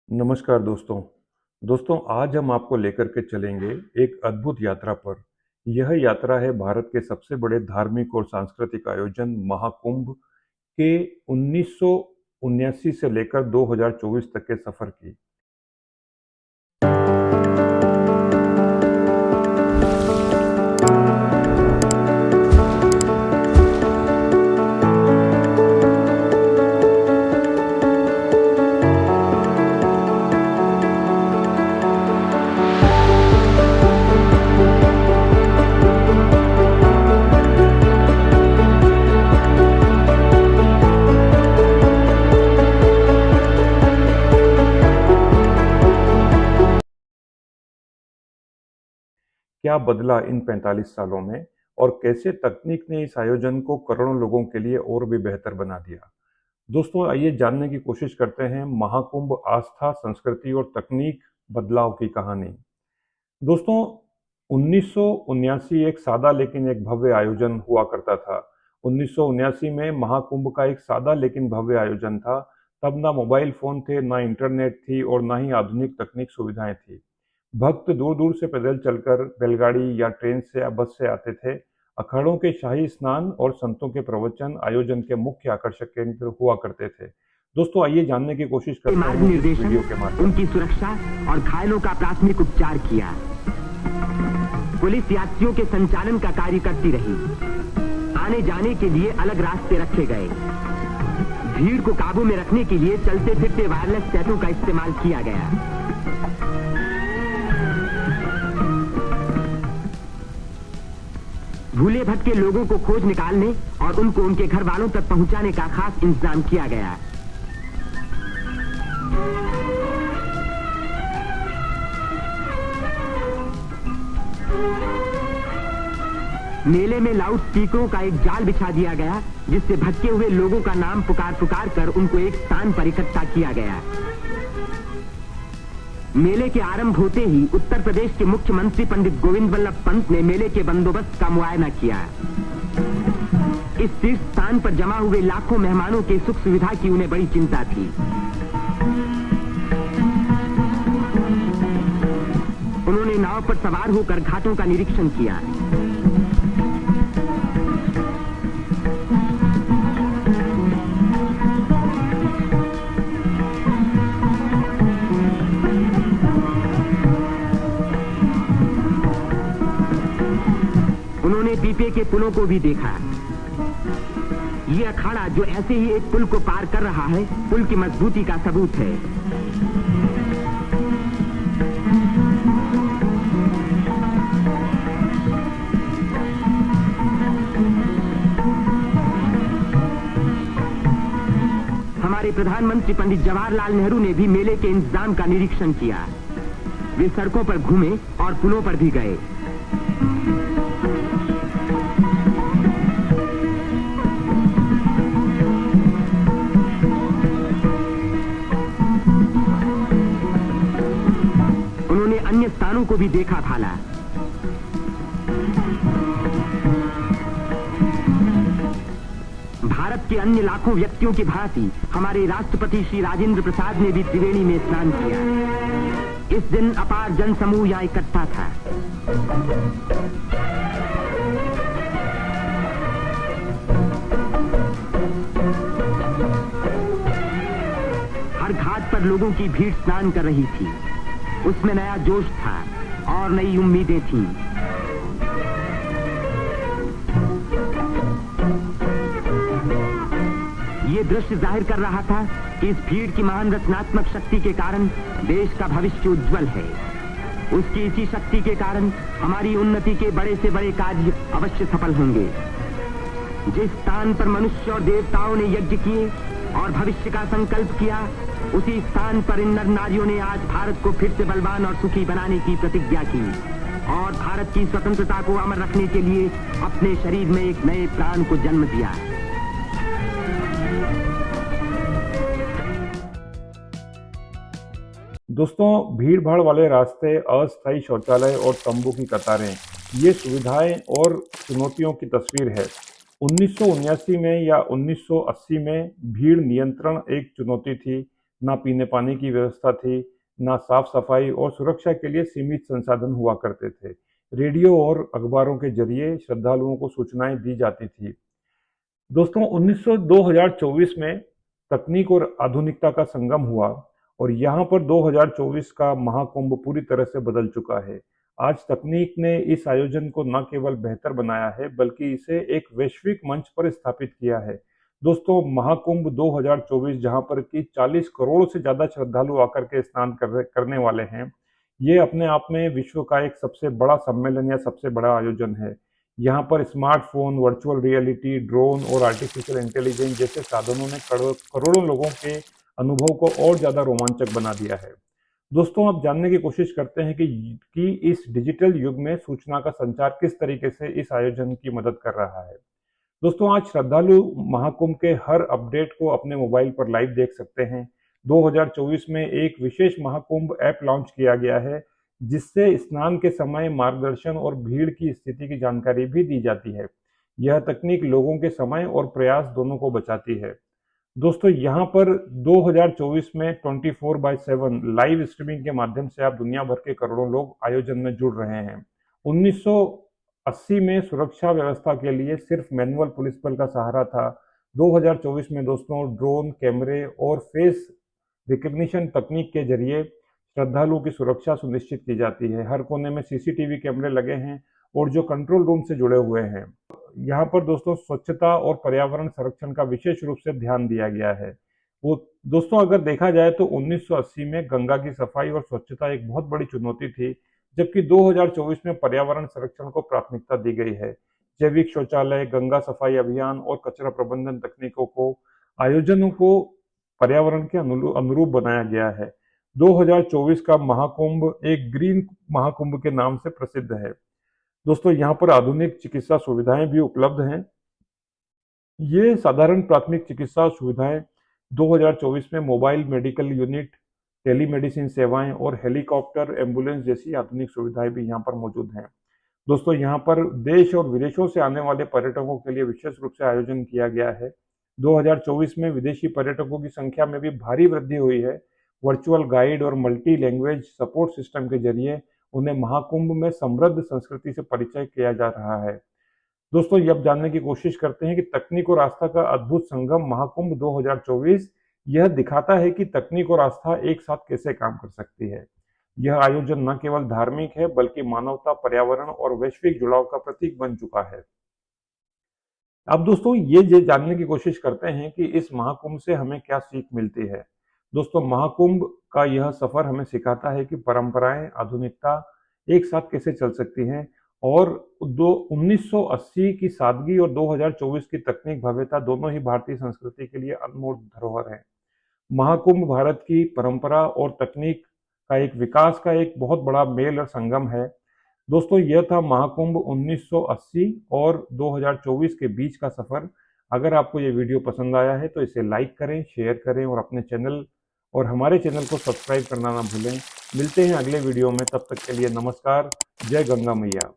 नमस्कार दोस्तों। आज हम आपको लेकर के चलेंगे एक अद्भुत यात्रा पर। यह यात्रा है भारत के सबसे बड़े धार्मिक और सांस्कृतिक आयोजन महाकुंभ के 1979 से लेकर 2024 तक के सफर की। क्या बदला इन 45 सालों में और कैसे तकनीक ने इस आयोजन को करोड़ों लोगों के लिए और भी बेहतर बना दिया। दोस्तों, आइए जानने की कोशिश करते हैं महाकुंभ आस्था, संस्कृति और तकनीक बदलाव की कहानी। दोस्तों, 1979 एक सादा लेकिन एक भव्य आयोजन हुआ करता था। 1979 में महाकुंभ का एक सादा लेकिन भव्य आयोजन था। तब ना मोबाइल फोन थे, ना इंटरनेट थी और ना ही आधुनिक तकनीक सुविधाएं थी। भक्त दूर दूर से पैदल चलकर बैलगाड़ी या ट्रेन से या बस से आते थे। अखाड़ों के शाही स्नान और संतों के प्रवचन आयोजन के मुख्य आकर्षक केंद्र हुआ करते थे। दोस्तों, आइए जानने की कोशिश करते मार्ग हैं इस निर्देशन, वीडियो के माध्यम उनकी सुरक्षा और घायलों का प्राथमिक उपचार किया। पुलिस यात्रियों के संचालन का कार्य करती रही। आने जाने के लिए अलग रास्ते रखे गए। भीड़ को काबू में रखने के लिए चलते फिरते वायरलेस सेटों का इस्तेमाल किया गया। भूले भटके लोगों को खोज निकालने और उनको उनके घर वालों तक पहुंचाने का खास इंतजाम किया गया। मेले में लाउड स्पीकरों का एक जाल बिछा दिया गया, जिससे भटके हुए लोगों का नाम पुकार पुकार कर उनको एक स्थान पर इकट्ठा किया गया। मेले के आरंभ होते ही उत्तर प्रदेश के मुख्यमंत्री पंडित गोविंद वल्लभ पंत ने मेले के बंदोबस्त का मुआयना किया। इस तीर्थ स्थान पर जमा हुए लाखों मेहमानों के सुख सुविधा की उन्हें बड़ी चिंता थी। उन्होंने नाव पर सवार होकर घाटों का निरीक्षण किया। उन्होंने पीपे के पुलों को भी देखा। ये अखाड़ा जो ऐसे ही एक पुल को पार कर रहा है, पुल की मजबूती का सबूत है। हमारे प्रधानमंत्री पंडित जवाहरलाल नेहरू ने भी मेले के इंतजाम का निरीक्षण किया। वे सड़कों पर घूमे और पुलों पर भी गए। उन्होंने अन्य स्थानों को भी देखा भाला। भारत के अन्य लाखों व्यक्तियों की भांति हमारे राष्ट्रपति श्री राजेंद्र प्रसाद ने भी त्रिवेणी में स्नान किया। इस दिन अपार जनसमूह यहाँ इकट्ठा था। हर घाट पर लोगों की भीड़ स्नान कर रही थी। उसमें नया जोश था और नई उम्मीदें थीं। ये दृश्य जाहिर कर रहा था कि इस भीड़ की महान रचनात्मक शक्ति के कारण देश का भविष्य उज्जवल है। उसकी इसी शक्ति के कारण हमारी उन्नति के बड़े से बड़े कार्य अवश्य सफल होंगे। जिस स्थान पर मनुष्य और देवताओं ने यज्ञ किए और भविष्य का संकल्प किया, उसी स्थान पर इन नर नारियों ने आज भारत को फिर से बलवान और सुखी बनाने की प्रतिज्ञा की और भारत की स्वतंत्रता को अमर रखने के लिए अपने शरीर में एक नए प्राण को जन्म दिया। दोस्तों, भीड़ भाड़ वाले रास्ते, अस्थायी शौचालय और तंबू की कतारें, ये सुविधाएं और चुनौतियों की तस्वीर है। 1979 में या 1980 में भीड़ नियंत्रण एक चुनौती थी। ना पीने पानी की व्यवस्था थी, ना साफ सफाई और सुरक्षा के लिए सीमित संसाधन हुआ करते थे। रेडियो और अखबारों के जरिए श्रद्धालुओं को सूचनाएं दी जाती थी। दोस्तों 2024 में तकनीक और आधुनिकता का संगम हुआ और यहाँ पर 2024 का महाकुंभ पूरी तरह से बदल चुका है। आज तकनीक ने इस आयोजन को न केवल बेहतर बनाया है बल्कि इसे एक वैश्विक मंच पर स्थापित किया है। दोस्तों महाकुंभ 2024 जहाँ पर कि 40 करोड़ से ज़्यादा श्रद्धालु आकर के स्नान करने वाले हैं, ये अपने आप में विश्व का एक सबसे बड़ा सम्मेलन या सबसे बड़ा आयोजन है। यहाँ पर स्मार्टफोन, वर्चुअल रियलिटी, ड्रोन और आर्टिफिशियल इंटेलिजेंस जैसे साधनों ने करोड़ों लोगों के अनुभव को और ज़्यादा रोमांचक बना दिया है। दोस्तों आप जानने की कोशिश करते हैं कि इस डिजिटल युग में सूचना का संचार किस तरीके से इस आयोजन की मदद कर रहा है। दोस्तों आज श्रद्धालु महाकुंभ के हर अपडेट को अपने मोबाइल पर लाइव देख सकते हैं। 2024 में एक विशेष महाकुंभ ऐप लॉन्च किया गया है जिससे स्नान के समय मार्गदर्शन और भीड़ की स्थिति की जानकारी भी दी जाती है। यह तकनीक लोगों के समय और प्रयास दोनों को बचाती है। दोस्तों यहाँ पर 2024 में 24/7 लाइव स्ट्रीमिंग के माध्यम से आप दुनिया भर के करोड़ों लोग आयोजन में जुड़ रहे हैं। 1980 में सुरक्षा व्यवस्था के लिए सिर्फ मैनुअल पुलिस बल का सहारा था। 2024 में दोस्तों ड्रोन, कैमरे और फेस रिकग्निशन तकनीक के जरिए श्रद्धालुओं की सुरक्षा सुनिश्चित की जाती है। हर कोने में सीसीटीवी कैमरे लगे हैं और जो कंट्रोल रूम से जुड़े हुए हैं। यहाँ पर दोस्तों स्वच्छता और पर्यावरण संरक्षण का विशेष रूप से ध्यान दिया गया है। वो दोस्तों अगर देखा जाए तो 1980 में गंगा की सफाई और स्वच्छता एक बहुत बड़ी चुनौती थी, जबकि 2024 में पर्यावरण संरक्षण को प्राथमिकता दी गई है। जैविक शौचालय, गंगा सफाई अभियान और कचरा प्रबंधन तकनीकों को आयोजनों को पर्यावरण के अनुरूप बनाया गया है। 2024 का महाकुंभ एक ग्रीन महाकुंभ के नाम से प्रसिद्ध है। दोस्तों यहाँ पर आधुनिक चिकित्सा सुविधाएं भी उपलब्ध हैं। ये साधारण प्राथमिक चिकित्सा सुविधाएं 2024 में मोबाइल मेडिकल यूनिट, टेलीमेडिसिन सेवाएं और हेलीकॉप्टर, एम्बुलेंस जैसी आधुनिक सुविधाएं भी यहाँ पर मौजूद हैं। दोस्तों यहाँ पर देश और विदेशों से आने वाले पर्यटकों के लिए विशेष रूप से आयोजन किया गया है। 2024 में विदेशी पर्यटकों की संख्या में भी भारी वृद्धि हुई है। वर्चुअल गाइड और मल्टी लैंग्वेज सपोर्ट सिस्टम के जरिए उन्हें महाकुंभ में समृद्ध संस्कृति से परिचय किया जा रहा है। दोस्तों ये अब जानने की कोशिश करते हैं कि तकनीक और आस्था का अद्भुत संगम महाकुंभ 2024 यह दिखाता है कि तकनीक और आस्था एक साथ कैसे काम कर सकती है। यह आयोजन न केवल धार्मिक है बल्कि मानवता, पर्यावरण और वैश्विक जुड़ाव का प्रतीक बन चुका है। अब दोस्तों ये जानने की कोशिश करते हैं कि इस महाकुंभ से हमें क्या सीख मिलती है। दोस्तों महाकुंभ का यह सफर हमें सिखाता है कि परंपराएं, आधुनिकता एक साथ कैसे चल सकती हैं और 1980 की सादगी और 2024 की तकनीक भव्यता दोनों ही भारतीय संस्कृति के लिए अनमोल धरोहर है। महाकुंभ भारत की परंपरा और तकनीक का एक विकास का एक बहुत बड़ा मेल और संगम है। दोस्तों यह था महाकुंभ 1980 और 2024 के बीच का सफर। अगर आपको ये वीडियो पसंद आया है तो इसे लाइक करें, शेयर करें और अपने चैनल और हमारे चैनल को सब्सक्राइब करना ना भूलें। मिलते हैं अगले वीडियो में, तब तक के लिए नमस्कार। जय गंगा मैया।